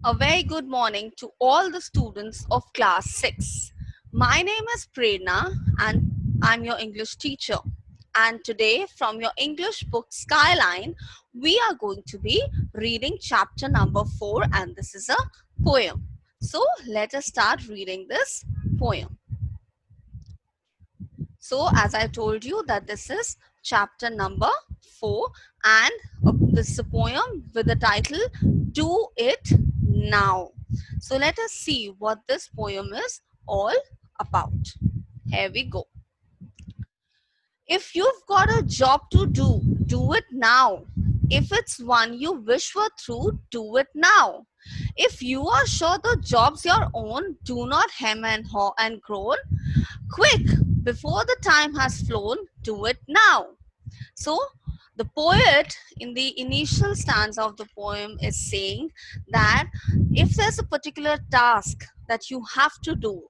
A very good morning to all the students of class 6. My name is Prerna and I'm your English teacher. And today from your English book Skyline, we are going to be reading chapter number 4 and this is a poem. So let us start reading this poem. So as I told you that this is chapter number 4 and this is a poem with the title Do It Now. So let us see what this poem is all about. Here we go. If you've got a job to do it now. If it's one you wish were through, do it now. If you are sure the job's your own, do not hem and haw and groan. Quick, before the time has flown, do it now. So, the poet in the initial stanza of the poem is saying that if there's a particular task that you have to do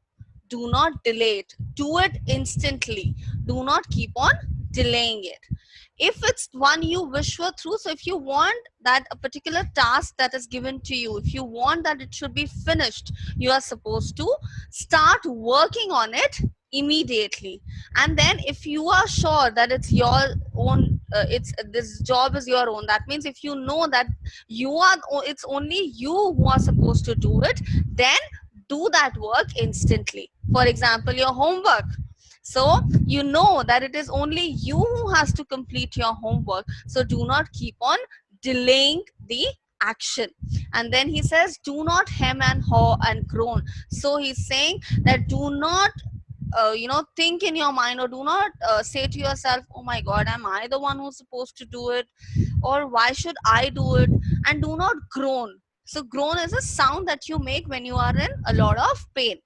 not delay it, do it instantly, do not keep on delaying it. If it's one you wish for through, so if you want that a particular task that is given to you, if you want that it should be finished, you are supposed to start working on it immediately. And then if you are sure that it's your own, it's this job is your own, that means if you know that it's only you who are supposed to do it, then do that work instantly. For example, your homework. So you know that it is only you who has to complete your homework, so do not keep on delaying the action. And then he says do not hem and haw and groan. So he's saying that do not think in your mind, or do not say to yourself, oh my god, am I the one who's supposed to do it, or why should I do it? And do not groan. So groan is a sound that you make when you are in a lot of pain.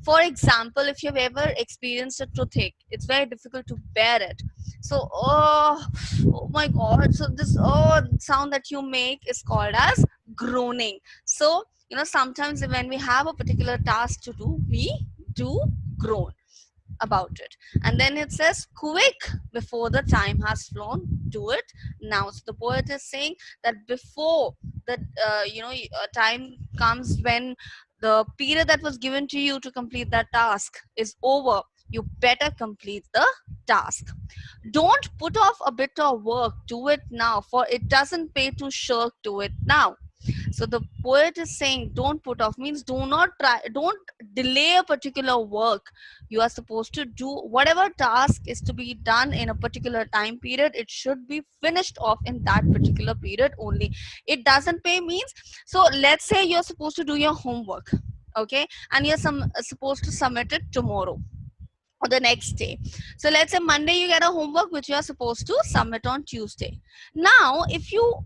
For example, if you've ever experienced a toothache, it's very difficult to bear it. So oh my god, so this sound that you make is called as groaning. So sometimes when we have a particular task to do, we do groan about it. And then it says quick, before the time has flown, do it now. So the poet is saying that before the time comes when the period that was given to you to complete that task is over, you better complete the task. Don't put off a bit of work, do it now, for it doesn't pay to shirk, do it now. So the poet is saying don't put off means do not try, don't delay a particular work. You are supposed to do whatever task is to be done in a particular time period, it should be finished off in that particular period only. It doesn't pay means, so let's say you're supposed to do your homework, okay, and you're supposed to submit it tomorrow or the next day. So let's say Monday you get a homework which you are supposed to submit on Tuesday. Now if you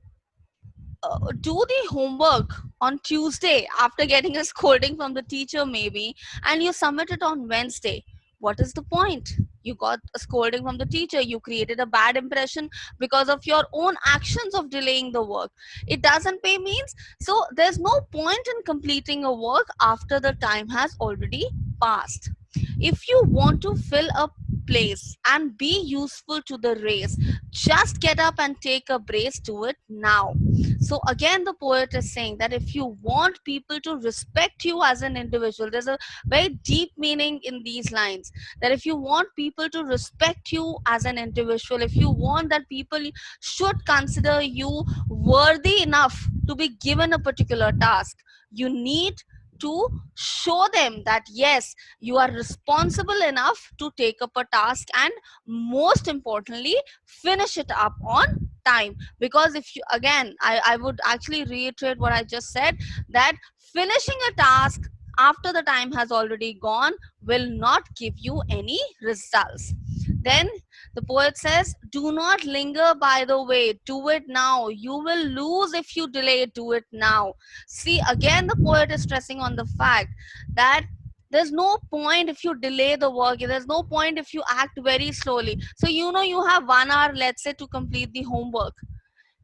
do the homework on Tuesday after getting a scolding from the teacher, maybe, and you submit it on Wednesday. What is the point? You got a scolding from the teacher, you created a bad impression because of your own actions of delaying the work. It doesn't pay means, so there's no point in completing a work after the time has already passed. If you want to fill a place and be useful to the race, just get up and take a brace, do it now. So again the poet is saying that if you want people to respect you as an individual, there's a very deep meaning in these lines, that if you want people to respect you as an individual, if you want that people should consider you worthy enough to be given a particular task, you need to show them that yes, you are responsible enough to take up a task, and most importantly finish it up on time. Because if you, again, I would actually reiterate what I just said, that finishing a task after the time has already gone will not give you any results. Then the poet says do not linger by the way, do it now, you will lose if you delay, do it now. See, again the poet is stressing on the fact that there's no point if you delay the work, there's no point if you act very slowly. So you have 1 hour, let's say, to complete the homework,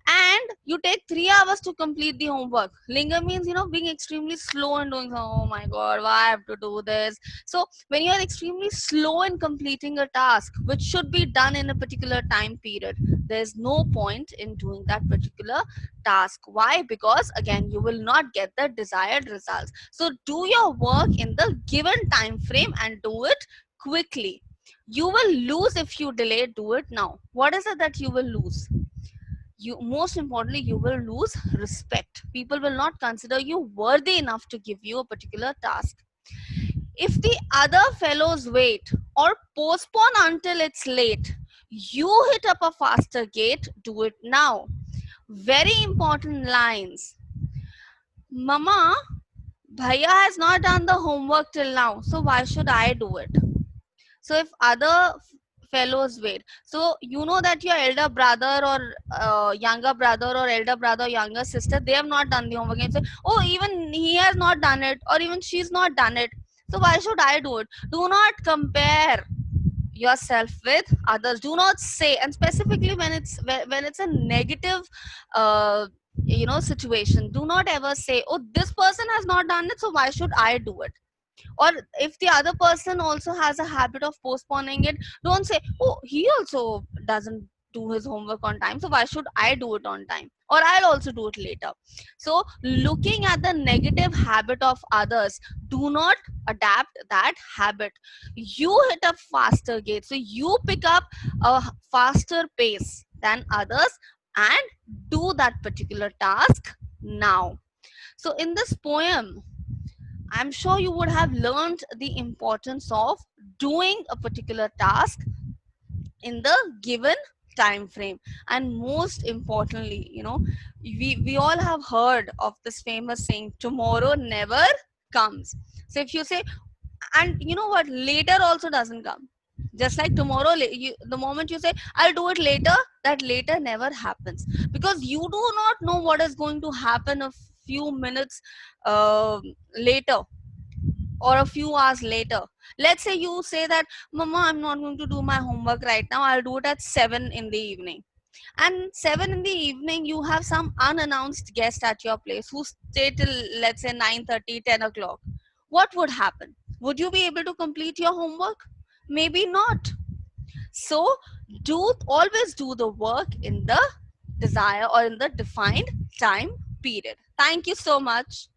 and you take 3 hours to complete the homework. Linger means, being extremely slow and doing, oh my god, why I have to do this. So when you are extremely slow in completing a task which should be done in a particular time period, there's no point in doing that particular task. Why? Because again, you will not get the desired results. So do your work in the given time frame and do it quickly. You will lose if you delay. Do it now. What is it that you will lose? You, most importantly, you will lose respect. People will not consider you worthy enough to give you a particular task. If the other fellows wait or postpone until it's late, you hit up a faster gate. Do it now. Very important lines. Mama, bhaiya has not done the homework till now, so why should I do it? So if other fellows wait, so you know that your elder brother or younger brother or elder brother or younger sister, they have not done the homework, and say, oh, even he has not done it, or even she's not done it, so why should I do it? Do not compare yourself with others. Do not say, and specifically when it's a negative uh, situation, do not ever say, oh, this person has not done it, so why should I do it? Or if the other person also has a habit of postponing it, don't say, oh, he also doesn't do his homework on time, so why should I do it on time, or I'll also do it later. So looking at the negative habit of others, do not adapt that habit. You hit a faster gate, so you pick up a faster pace than others and do that particular task now. So in this poem, I'm sure you would have learned the importance of doing a particular task in the given time frame. And most importantly, we all have heard of this famous saying, tomorrow never comes. So if you say, and you know what, later also doesn't come. Just like tomorrow, the moment you say, I'll do it later, that later never happens, because you do not know what is going to happen a few minutes later or a few hours later. Let's say you say that, Mama, I'm not going to do my homework right now, I'll do it at 7 in the evening. And 7 in the evening, you have some unannounced guest at your place who stay till, let's say, 9:30, 10 o'clock. What would happen? Would you be able to complete your homework? Maybe not. So, always do the work in the desire or in the defined time period. Thank you so much.